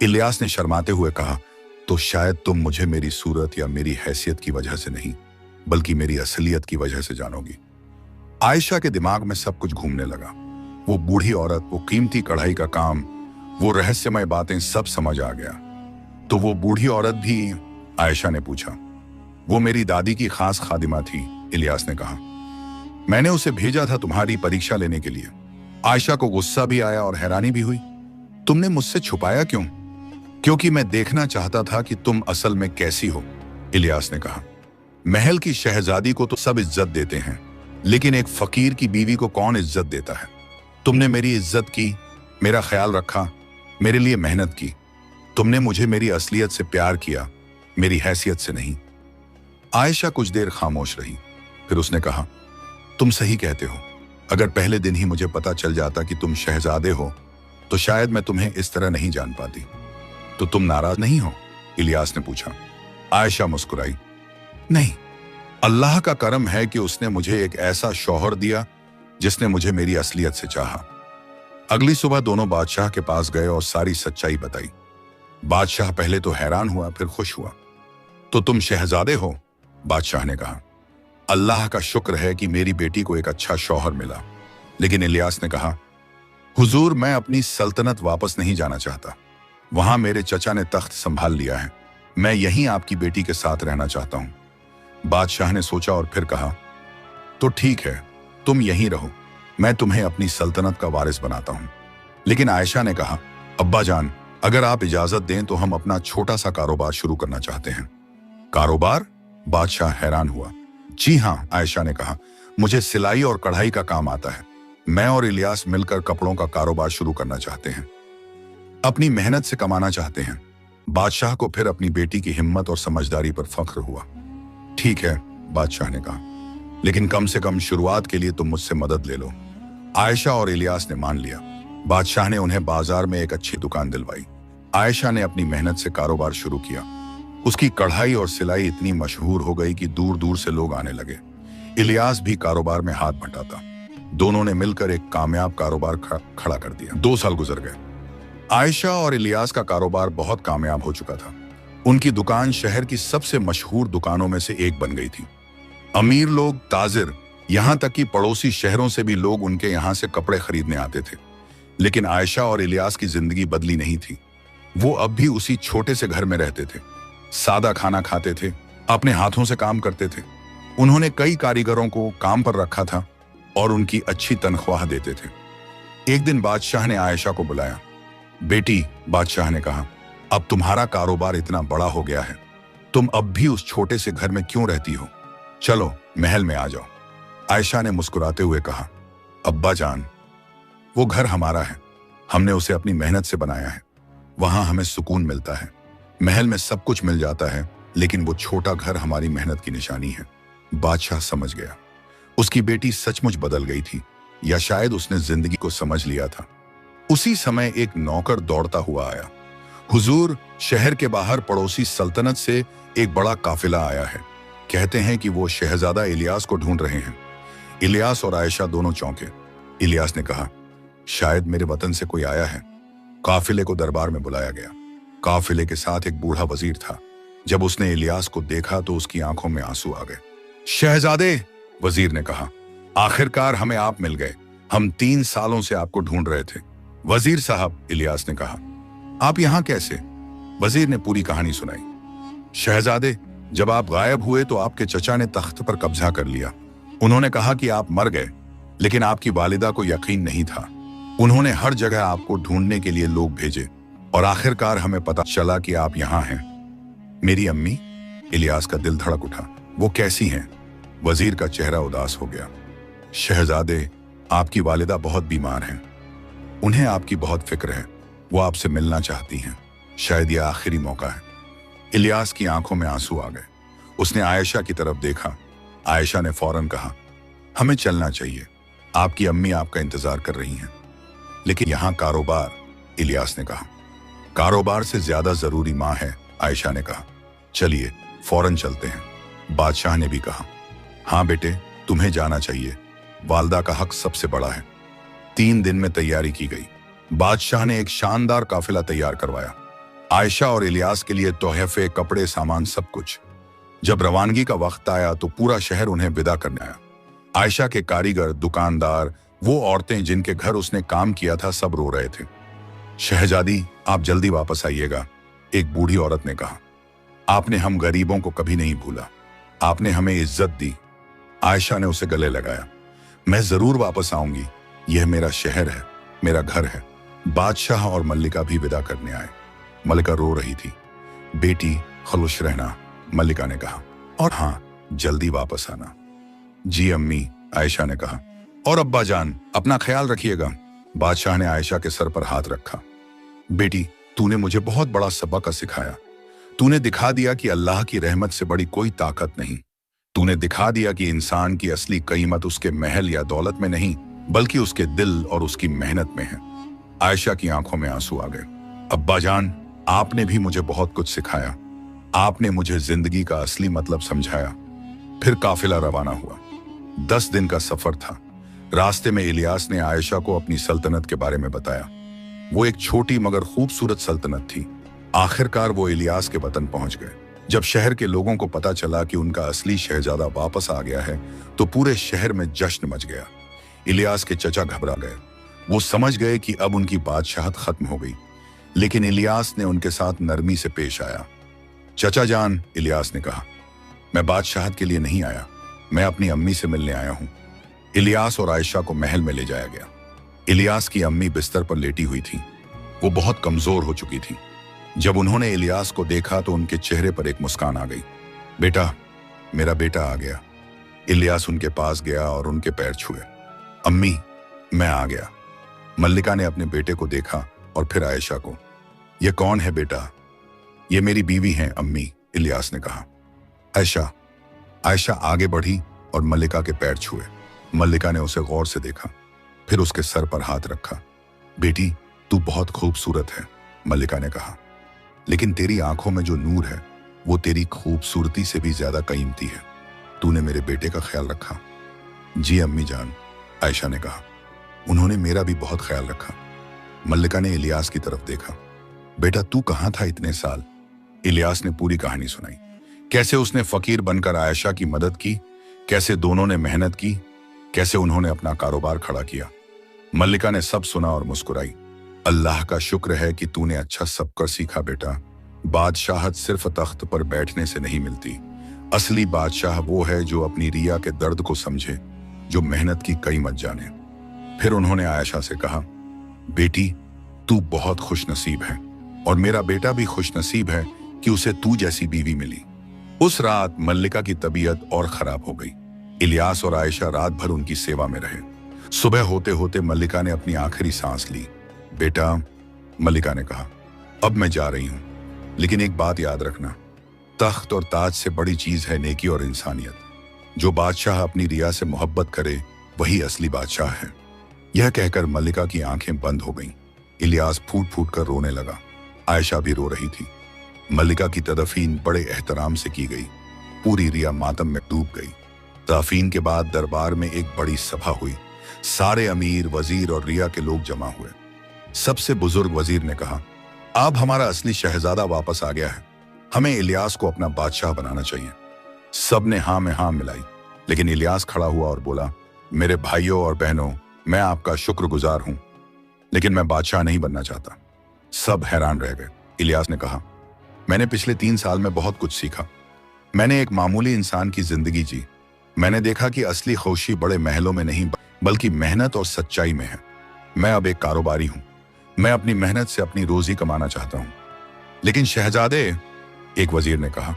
A: इलियास ने शर्माते हुए कहा, तो शायद तुम मुझे मेरी सूरत या मेरी हैसियत की वजह से नहीं, बल्कि मेरी असलियत की वजह से जानोगी। आयशा के दिमाग में सब कुछ घूमने लगा। वो बूढ़ी औरत, वो कीमती कढ़ाई का काम, वो रहस्यमय बातें, सब समझ आ गया। तो वो बूढ़ी औरत भी? आयशा ने पूछा। वो मेरी दादी की खास खादिमा थी, इलियास ने कहा। मैंने उसे भेजा था तुम्हारी परीक्षा लेने के लिए। आयशा को गुस्सा भी आया और हैरानी भी हुई। तुमने मुझसे छुपाया क्यों? क्योंकि मैं देखना चाहता था कि तुम असल में कैसी हो, इलियास ने कहा। महल की शहजादी को तो सब इज्जत देते हैं, लेकिन एक फकीर की बीवी को कौन इज्जत देता है? तुमने मेरी इज्जत की, मेरा ख्याल रखा, मेरे लिए मेहनत की। तुमने मुझे मेरी असलियत से प्यार किया, मेरी हैसियत से नहीं। आयशा कुछ देर खामोश रही। फिर उसने कहा, तुम सही कहते हो। अगर पहले दिन ही मुझे पता चल जाता कि तुम शहजादे हो, तो शायद मैं तुम्हें इस तरह नहीं जान पाती। तो तुम नाराज नहीं हो? इलियास ने पूछा। आयशा मुस्कुराई। नहीं, अल्लाह का करम है कि उसने मुझे एक ऐसा शौहर दिया जिसने मुझे मेरी असलियत से चाहा। अगली सुबह दोनों बादशाह के पास गए और सारी सच्चाई बताई। बादशाह पहले तो हैरान हुआ, फिर खुश हुआ। तो तुम शहजादे हो? बादशाह ने कहा। अल्लाह का शुक्र है कि मेरी बेटी को एक अच्छा शौहर मिला। लेकिन इलियास ने कहा, हुजूर, मैं अपनी सल्तनत वापस नहीं जाना चाहता। वहां मेरे चचा ने तख्त संभाल लिया है। मैं यहीं आपकी बेटी के साथ रहना चाहता हूं। बादशाह ने सोचा और फिर कहा, तो ठीक है, तुम यहीं रहो, मैं तुम्हें अपनी सल्तनत का वारिस बनाता हूं। लेकिन आयशा ने कहा, अब्बा जान, अगर आप इजाजत दें तो हम अपना छोटा सा कारोबार शुरू करना चाहते हैं। कारोबार? बादशाह हैरान हुआ। जी हां, आयशा ने कहा, मुझे सिलाई और कढ़ाई का काम आता है। मैं और इलियास मिलकर कपड़ों का कारोबार शुरू करना चाहते हैं, अपनी मेहनत से कमाना चाहते हैं। बादशाह को फिर अपनी बेटी की हिम्मत और समझदारी पर फख्र हुआ। ठीक है, बादशाह ने कहा, लेकिन कम से कम शुरुआत के लिए तुम मुझसे मदद ले लो। आयशा और इलियास ने मान लिया। बादशाह ने उन्हें बाजार में एक अच्छी दुकान दिलवाई। आयशा ने अपनी मेहनत से कारोबार शुरू किया। उसकी कढ़ाई और सिलाई इतनी मशहूर हो गई कि दूर दूर से लोग आने लगे। इलियास भी कारोबार में हाथ बटाता। दोनों ने मिलकर एक कामयाब कारोबार खड़ा कर दिया। 2 साल गुजर गए। आयशा और इलियास का कारोबार बहुत कामयाब हो चुका था। उनकी दुकान शहर की सबसे मशहूर दुकानों में से एक बन गई थी। अमीर लोग, ताजिर, यहां तक कि पड़ोसी शहरों से भी लोग उनके यहां से कपड़े खरीदने आते थे। लेकिन आयशा और इलियास की जिंदगी बदली नहीं थी। वो अब भी उसी छोटे से घर में रहते थे, सादा खाना खाते थे, अपने हाथों से काम करते थे। उन्होंने कई कारीगरों को काम पर रखा था और उनकी अच्छी तनख्वाह देते थे। एक दिन बादशाह ने आयशा को बुलाया। बेटी, बादशाह ने कहा, अब तुम्हारा कारोबार इतना बड़ा हो गया है, तुम अब भी उस छोटे से घर में क्यों रहती हो? चलो महल में आ जाओ। आयशा ने मुस्कुराते हुए कहा, अब्बा जान, वो घर हमारा है, हमने उसे अपनी मेहनत से बनाया है। वहां हमें सुकून मिलता है। महल में सब कुछ मिल जाता है, लेकिन वो छोटा घर हमारी मेहनत की निशानी है। बादशाह समझ गया। उसकी बेटी सचमुच बदल गई थी, या शायद उसने जिंदगी को समझ लिया था। उसी समय एक नौकर दौड़ता हुआ आया। हुजूर, शहर के बाहर पड़ोसी सल्तनत से एक बड़ा काफिला आया है। कहते हैं कि वो शहजादा इलियास को ढूंढ रहे हैं। इलियास और आयशा दोनों चौंके। इलियास ने कहा, शायद मेरे वतन से कोई आया है। काफिले को दरबार में बुलाया गया। काफिले के साथ एक बूढ़ा वजीर था। जब उसने इलियास को देखा तो उसकी आंखों में आंसू आ गए। शहजादे, वजीर ने कहा, आखिरकार हमें आप मिल गए। हम 3 सालों से आपको ढूंढ रहे थे। वजीर साहब, इलियास ने कहा, आप यहां कैसे? वजीर ने पूरी कहानी सुनाई। शहजादे, जब आप गायब हुए तो आपके चचा ने तख्त पर कब्जा कर लिया। उन्होंने कहा कि आप मर गए, लेकिन आपकी वालिदा को यकीन नहीं था। उन्होंने हर जगह आपको ढूंढने के लिए लोग भेजे और आखिरकार हमें पता चला कि आप यहां हैं। मेरी अम्मी? इलियास का दिल धड़क उठा। वो कैसी हैं? वजीर का चेहरा उदास हो गया। शहजादे, आपकी वालिदा बहुत बीमार हैं। उन्हें आपकी बहुत फिक्र है। वो आपसे मिलना चाहती हैं। शायद यह आखिरी मौका है। इलियास की आंखों में आंसू आ गए। उसने आयशा की तरफ देखा। आयशा ने फौरन कहा, हमें चलना चाहिए। आपकी अम्मी आपका इंतजार कर रही हैं। लेकिन यहां कारोबार, इलियास ने कहा। कारोबार से ज्यादा जरूरी मां है, आयशा ने कहा। चलिए, फौरन चलते हैं। बादशाह ने भी कहा, हाँ बेटे, तुम्हें जाना चाहिए। वालदा का हक सबसे बड़ा है। 3 दिन में तैयारी की गई। बादशाह ने एक शानदार काफिला तैयार करवाया। आयशा और इलियास के लिए तोहफे, कपड़े, सामान, सब कुछ। जब रवानगी का वक्त आया तो पूरा शहर उन्हें विदा करने आया। आयशा के कारीगर, दुकानदार, वो औरतें जिनके घर उसने काम किया था, सब रो रहे थे। शहजादी, आप जल्दी वापस आइएगा, एक बूढ़ी औरत ने कहा। आपने हम गरीबों को कभी नहीं भूला। आपने हमें इज्जत दी। आयशा ने उसे गले लगाया। मैं जरूर वापस आऊंगी। यह मेरा शहर है, मेरा घर है। बादशाह और मल्लिका भी विदा करने आए। मल्लिका रो रही थी। बेटी, खुश रहना, मल्लिका ने कहा। और हाँ, जल्दी वापस आना। जी अम्मी, आयशा ने कहा। और अब्बा जान, अपना ख्याल रखिएगा। बादशाह ने आयशा के सर पर हाथ रखा। बेटी, तूने मुझे बहुत बड़ा सबक सिखाया। तूने दिखा दिया कि अल्लाह की रहमत से बड़ी कोई ताकत नहीं। तूने दिखा दिया कि इंसान की असली कीमत उसके महल या दौलत में नहीं, बल्कि उसके दिल और उसकी मेहनत में है। आयशा की आंखों में आंसू आ गए। अब्बा जान, आपने भी मुझे बहुत कुछ सिखाया। आपने मुझे जिंदगी का असली मतलब समझाया। फिर काफिला रवाना हुआ। 10 दिन का सफर था। रास्ते में इलियास ने आयशा को अपनी सल्तनत के बारे में बताया। वो एक छोटी मगर खूबसूरत सल्तनत थी। आखिरकार वो इलियास के वतन पहुंच गए। जब शहर के लोगों को पता चला कि उनका असली शहजादा वापस आ गया है तो पूरे शहर में जश्न मच गया। इलियास के चचा घबरा गए। वो समझ गए कि अब उनकी बादशाहत खत्म हो गई। लेकिन इलियास ने उनके साथ नरमी से पेश आया। चचा जान, इलियास ने कहा, मैं बादशाहत के लिए नहीं आया, मैं अपनी अम्मी से मिलने आया हूं। इलियास और आयशा को महल में ले जाया गया। इलियास की अम्मी बिस्तर पर लेटी हुई थी। वो बहुत कमजोर हो चुकी थी। जब उन्होंने इलियास को देखा तो उनके चेहरे पर एक मुस्कान आ गई। बेटा, मेरा बेटा आ गया। इलियास उनके पास गया और उनके पैर छुए। अम्मी, मैं आ गया। मल्लिका ने अपने बेटे को देखा और फिर आयशा को। यह कौन है बेटा? ये मेरी बीवी हैं अम्मी, इलियास ने कहा। आयशा आगे बढ़ी और मल्लिका के पैर छुए। मल्लिका ने उसे गौर से देखा, फिर उसके सर पर हाथ रखा। बेटी, तू बहुत खूबसूरत है, मल्लिका ने कहा। लेकिन तेरी आंखों में जो नूर है वो तेरी खूबसूरती से भी ज्यादा कीमती है। तूने मेरे बेटे का ख्याल रखा। जी अम्मी जान, आयशा ने कहा। उन्होंने मेरा भी बहुत ख्याल रखा। मल्लिका ने इलियास की तरफ देखा। बेटा, तू कहां था इतने साल? इलियास ने पूरी कहानी सुनाई। कैसे उसने फकीर बनकर आयशा की मदद की, कैसे दोनों ने मेहनत की, कैसे उन्होंने अपना कारोबार खड़ा किया। मल्लिका ने सब सुना और मुस्कुराई। अल्लाह का शुक्र है कि तूने अच्छा सबक सीखा बेटा। बादशाहत सिर्फ तख्त पर बैठने से नहीं मिलती। असली बादशाह वो है जो अपनी रिया के दर्द को समझे, जो मेहनत की कीमत जाने। फिर उन्होंने आयशा से कहा, बेटी, तू बहुत खुशनसीब है और मेरा बेटा भी खुशनसीब है कि उसे तू जैसी बीवी मिली। उस रात मल्लिका की तबीयत और खराब हो गई। इलियास और आयशा रात भर उनकी सेवा में रहे। सुबह होते होते मल्लिका ने अपनी आखिरी सांस ली। बेटा, मल्लिका ने कहा, अब मैं जा रही हूं, लेकिन एक बात याद रखना, तख्त और ताज से बड़ी चीज है नेकी और इंसानियत। जो बादशाह अपनी रिया से मोहब्बत करे वही असली बादशाह है। यह कहकर मल्लिका की आंखें बंद हो गईं। इलियास फूट फूट कर रोने लगा। आयशा भी रो रही थी। मल्लिका की तदफीन बड़े एहतराम से की गई। पूरी रिया मातम में डूब गई। तदफीन के बाद दरबार में एक बड़ी सभा हुई। सारे अमीर, वजीर और रिया के लोग जमा हुए। सबसे बुजुर्ग वजीर ने कहा, अब हमारा असली शहजादा वापस आ गया है। हमें इलियास को अपना बादशाह बनाना चाहिए। सबने हाँ में हाँ मिलाई, लेकिन इलियास खड़ा हुआ और बोला, मेरे भाइयों और बहनों, मैं आपका शुक्रगुजार हूं, लेकिन मैं बादशाह नहीं बनना चाहता। सब हैरान रह गए। इलियास ने कहा, मैंने पिछले 3 साल में बहुत कुछ सीखा। मैंने एक मामूली इंसान की जिंदगी जी। मैंने देखा कि असली खुशी बड़े महलों में नहीं, बल्कि मेहनत और सच्चाई में है। मैं अब एक कारोबारी हूं। मैं अपनी मेहनत से अपनी रोजी कमाना चाहता हूं। लेकिन शहजादे, एक वजीर ने कहा,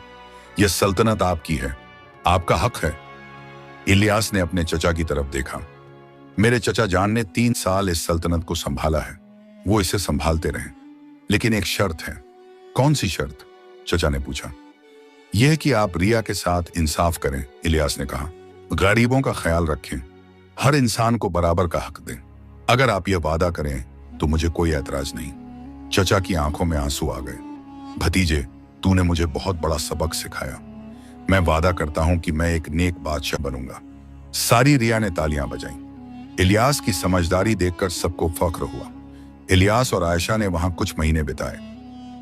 A: यह सल्तनत आपकी है, आपका हक है। इलियास ने अपने चचा की तरफ देखा। मेरे चचा जान ने 3 साल इस सल्तनत को संभाला है। वो इसे संभालते रहें, लेकिन एक शर्त है। कौन सी शर्त? चचा ने पूछा। यह कि आप रिया के साथ इंसाफ करें, इलियास ने कहा। गरीबों का ख्याल रखें, हर इंसान को बराबर का हक दें। अगर आप यह वादा करें तो मुझे कोई एतराज नहीं। चचा की आंखों में आंसू आ गए। भतीजे, तूने मुझे बहुत बड़ा सबक सिखाया। मैं वादा करता हूं कि मैं एक नेक बादशाह बनूंगा। सारी रिया ने तालियां बजाईं। इलियास की समझदारी देखकर सबको फख्र हुआ। इलियास और आयशा ने वहां कुछ महीने बिताए।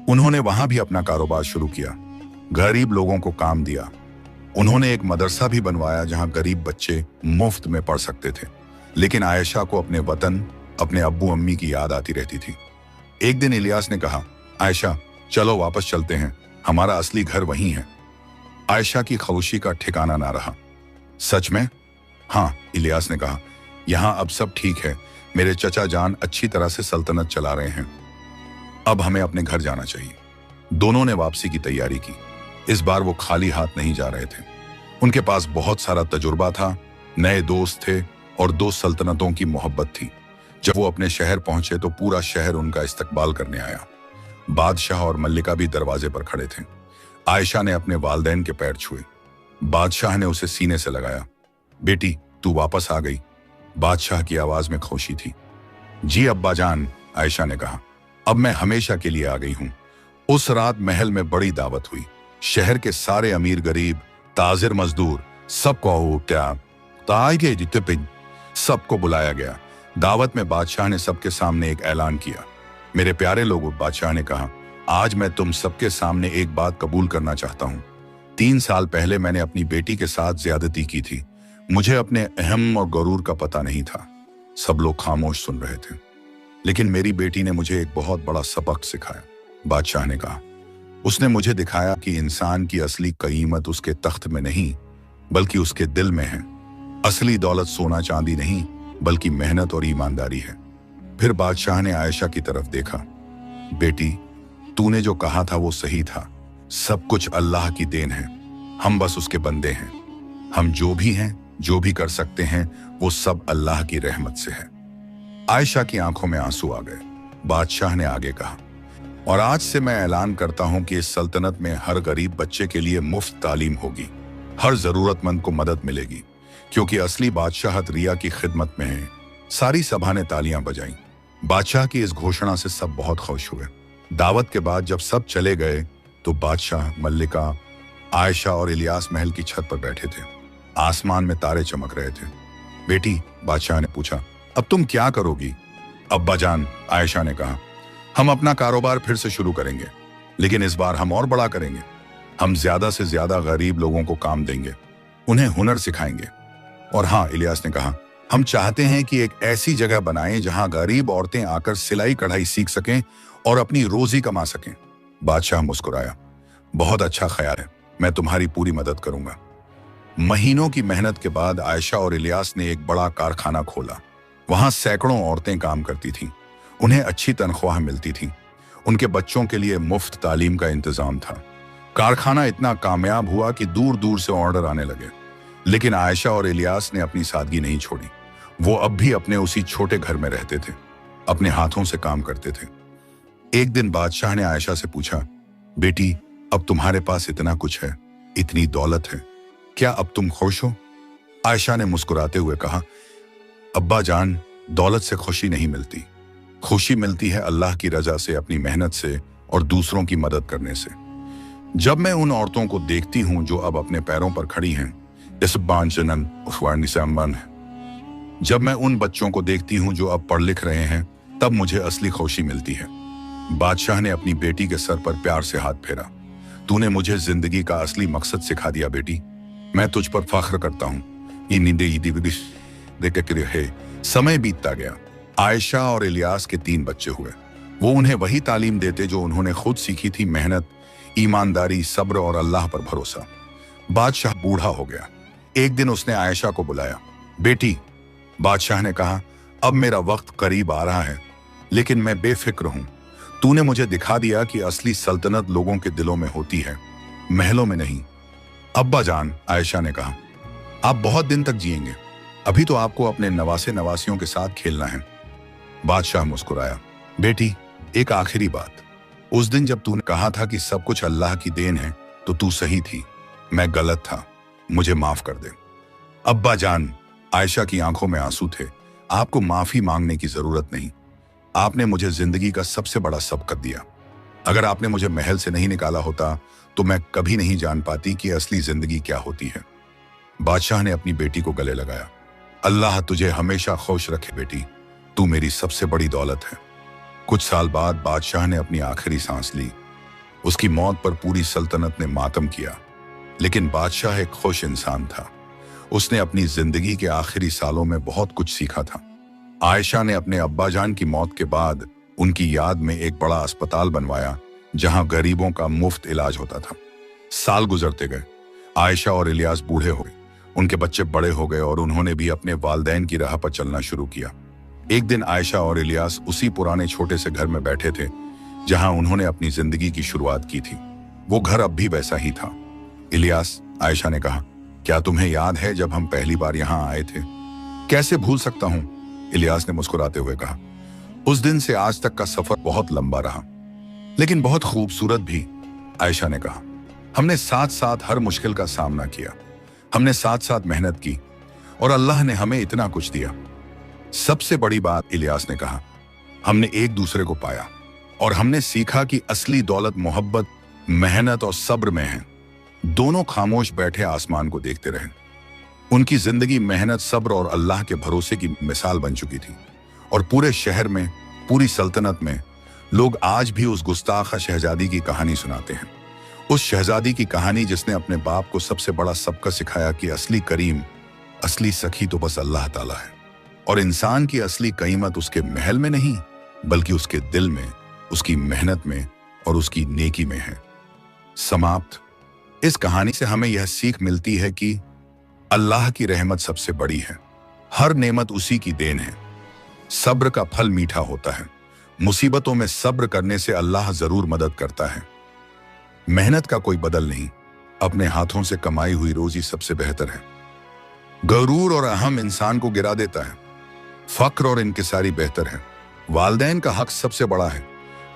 A: उन्होंने वहां भी अपना कारोबार शुरू किया, गरीब लोगों को काम दिया। उन्होंने एक मदरसा भी बनवाया जहां गरीब बच्चे मुफ्त में पढ़ सकते थे। लेकिन आयशा को अपने वतन, अपने अब्बू अम्मी की याद आती रहती थी। एक दिन इलियास ने कहा, आयशा चलो वापस चलते हैं, हमारा असली घर वहीं है। आयशा की खामोशी का ठिकाना ना रहा। सच में? हाँ, इलियास ने कहा, यहां अब सब ठीक है। मेरे चचा जान अच्छी तरह से सल्तनत चला रहे हैं। अब हमें अपने घर जाना चाहिए। दोनों ने वापसी की तैयारी की। इस बार वो खाली हाथ नहीं जा रहे थे। उनके पास बहुत सारा तजुर्बा था, नए दोस्त थे और 2 सल्तनतों की मोहब्बत थी। जब वो अपने शहर पहुंचे तो पूरा शहर उनका इस्तकबाल करने आया। बादशाह और मल्लिका भी दरवाजे पर खड़े थे। आयशा ने अपने वालिदैन के पैर छुए। बादशाह ने उसे सीने से लगाया। बेटी, तू वापस आ गई। बादशाह की आवाज में खुशी थी। जी अब्बा जान, आयशा ने कहा, अब मैं हमेशा के लिए आ गई हूं। उस रात महल में बड़ी दावत हुई। शहर के सारे अमीर गरीब, ताजिर मजदूर, सबको बुलाया गया। दावत में बादशाह ने सबके सामने एक ऐलान किया। मेरे प्यारे लोगों, बादशाह ने कहा, आज मैं तुम सबके सामने एक बात कबूल करना चाहता हूं। 3 साल पहले मैंने अपनी बेटी के साथ ज्यादती की थी। मुझे अपने अहम और गरूर का पता नहीं था। सब लोग खामोश सुन रहे थे। लेकिन मेरी बेटी ने मुझे एक बहुत बड़ा सबक सिखाया, बादशाह ने कहा। उसने मुझे दिखाया कि इंसान की असली कीमत उसके तख्त में नहीं, बल्कि उसके दिल में है। असली दौलत सोना चांदी नहीं, बल्कि मेहनत और ईमानदारी है। फिर बादशाह ने आयशा की तरफ देखा। बेटी, तूने जो कहा था वो सही था। सब कुछ अल्लाह की देन है। हम बस उसके बंदे हैं। हम जो भी हैं, जो भी कर सकते हैं, वो सब अल्लाह की रहमत से है। आयशा की आंखों में आंसू आ गए। बादशाह ने आगे कहा, और आज से मैं ऐलान करता हूं कि इस सल्तनत में हर गरीब बच्चे के लिए मुफ्त तालीम होगी। हर जरूरतमंद को मदद मिलेगी, क्योंकि असली बादशाहत रिया की खिदमत में है। सारी सभा ने तालियां बजाईं। बादशाह की इस घोषणा से सब बहुत खुश हुए। दावत के बाद जब सब चले गए तो बादशाह, मल्लिका, आयशा और इलियास महल की छत पर बैठे थे। आसमान में तारे चमक रहे थे। बेटी, बादशाह ने पूछा, अब तुम क्या करोगी? अब्बा जान, आयशा ने कहा, हम अपना कारोबार फिर से शुरू करेंगे, लेकिन इस बार हम और बड़ा करेंगे। हम ज्यादा से ज्यादा गरीब लोगों को काम देंगे, उन्हें हुनर सिखाएंगे। और हाँ, इलियास ने कहा, हम चाहते हैं कि एक ऐसी जगह बनाएं जहां गरीब औरतें आकर सिलाई कढ़ाई सीख सकें और अपनी रोजी कमा सकें। बादशाह मुस्कुराया। बहुत अच्छा ख्याल है, मैं तुम्हारी पूरी मदद करूंगा। महीनों की मेहनत के बाद आयशा और इलियास ने एक बड़ा कारखाना खोला। वहां सैकड़ों औरतें काम करती थीं। उन्हें अच्छी तनख्वाह मिलती थी। उनके बच्चों के लिए मुफ्त तालीम का इंतजाम था। कारखाना इतना कामयाब हुआ कि दूर दूर से ऑर्डर आने लगे। लेकिन आयशा और इलियास ने अपनी सादगी नहीं छोड़ी। वो अब भी अपने उसी छोटे घर में रहते थे, अपने हाथों से काम करते थे। एक दिन बादशाह ने आयशा से पूछा, बेटी, अब तुम्हारे पास इतना कुछ है, इतनी दौलत है, क्या अब तुम खुश हो? आयशा ने मुस्कुराते हुए कहा, अब्बा जान, दौलत से खुशी नहीं मिलती, खुशी मिलती है अल्लाह की रजा से, अपनी मेहनत से और दूसरों की मदद करने से। जब मैं उन औरतों को देखती हूँ जो अब अपने पैरों पर खड़ी हैं, जैसे बांचनन उस्वानिसम्मन, जब मैं उन बच्चों को देखती हूँ जो अब पढ़ लिख रहे हैं, तब मुझे असली खुशी मिलती है। बादशाह ने अपनी बेटी के सर पर प्यार से हाथ फेरा। तूने मुझे जिंदगी का असली मकसद सिखा दिया बेटी, मैं तुझ पर फख्र करता हूँ। समय बीतता गया। आयशा और इलियास के 3 बच्चे हुए। वो उन्हें वही तालीम देते जो उन्होंने खुद सीखी थी, मेहनत, ईमानदारी, सब्र और अल्लाह पर भरोसा। बादशाह बूढ़ा हो गया। एक दिन उसने आयशा को बुलाया। बेटी, बादशाह ने कहा, अब मेरा वक्त करीब आ रहा है, लेकिन मैं बेफिक्र हूं। तूने मुझे दिखा दिया कि असली सल्तनत लोगों के दिलों में होती है, महलों में नहीं। अब्बा जान, आयशा ने कहा, आप बहुत दिन तक जिएंगे, अभी तो आपको अपने नवासे नवासियों के साथ खेलना है। बादशाह मुस्कुराया। बेटी, एक आखिरी बात, उस दिन जब तूने कहा था कि सब कुछ अल्लाह की देन है, तो तू सही थी, मैं गलत था, मुझे माफ कर दे। अब्बा जान, आयशा की आंखों में आंसू थे, आपको माफी मांगने की जरूरत नहीं। आपने मुझे जिंदगी का सबसे बड़ा सबक दिया। अगर आपने मुझे महल से नहीं निकाला होता तो मैं कभी नहीं जान पाती कि असली जिंदगी क्या होती है। बादशाह ने अपनी बेटी को गले लगाया। अल्लाह तुझे हमेशा खुश रखे बेटी, तू मेरी सबसे बड़ी दौलत है। कुछ साल बाद बादशाह ने अपनी आखिरी सांस ली। उसकी मौत पर पूरी सल्तनत ने मातम किया, लेकिन बादशाह एक खुश इंसान था। उसने अपनी जिंदगी के आखिरी सालों में बहुत कुछ सीखा था। आयशा ने अपने अब्बा जान की मौत के बाद उनकी याद में एक बड़ा अस्पताल बनवाया, जहां गरीबों का मुफ्त इलाज होता था। साल गुजरते गए, आयशा और इलियास बूढ़े हो गए, उनके बच्चे बड़े हो गए और उन्होंने भी अपने वालिदैन की राह पर चलना शुरू किया। एक दिन आयशा और इलियास उसी पुराने छोटे से घर में बैठे थे जहां उन्होंने अपनी जिंदगी की शुरुआत की थी। वो घर अब भी वैसा ही था। इलियास, आयशा ने कहा, क्या तुम्हें याद है जब हम पहली बार यहां आए थे? कैसे भूल सकता हूं, इलियास ने मुस्कुराते हुए कहा। उस दिन से आज तक का सफर बहुत लंबा रहा, लेकिन बहुत खूबसूरत भी, आयशा ने कहा। हमने साथ साथ हर मुश्किल का सामना किया, हमने साथ साथ मेहनत की और अल्लाह ने हमें इतना कुछ दिया। सबसे बड़ी बात, इलियास ने कहा, हमने एक दूसरे को पाया और हमने सीखा कि असली दौलत मोहब्बत, मेहनत और सब्र में है। दोनों खामोश बैठे आसमान को देखते रहे। उनकी जिंदगी मेहनत, सब्र और अल्लाह के भरोसे की मिसाल बन चुकी थी और पूरे शहर में, पूरी सल्तनत में लोग आज भी उस गुस्ताखा शहजादी की कहानी सुनाते हैं। उस शहजादी की कहानी जिसने अपने बाप को सबसे बड़ा सबक सिखाया कि असली करीम, असली सखी तो बस अल्लाह ताला है और इंसान की असली कीमत उसके महल में नहीं, बल्कि उसके दिल में, उसकी मेहनत में और उसकी नेकी में है। समाप्त। इस कहानी से हमें यह सीख मिलती है कि अल्लाह की रहमत सबसे बड़ी है, हर नेमत उसी की देन है। सब्र का फल मीठा होता है, मुसीबतों में सब्र करने से अल्लाह जरूर मदद करता है। मेहनत का कोई बदल नहीं, अपने हाथों से कमाई हुई रोजी सबसे बेहतर है। गरूर और अहम इंसान को गिरा देता है, फक्र और इनकिसारी बेहतर है। वालिदैन का हक सबसे बड़ा है,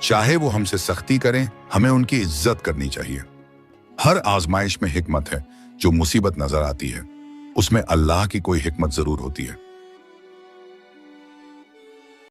A: चाहे वो हमसे सख्ती करें, हमें उनकी इज्जत करनी चाहिए। हर आजमाइश में हिकमत है, जो मुसीबत नजर आती है उसमें अल्लाह की कोई हिकमत जरूर होती है।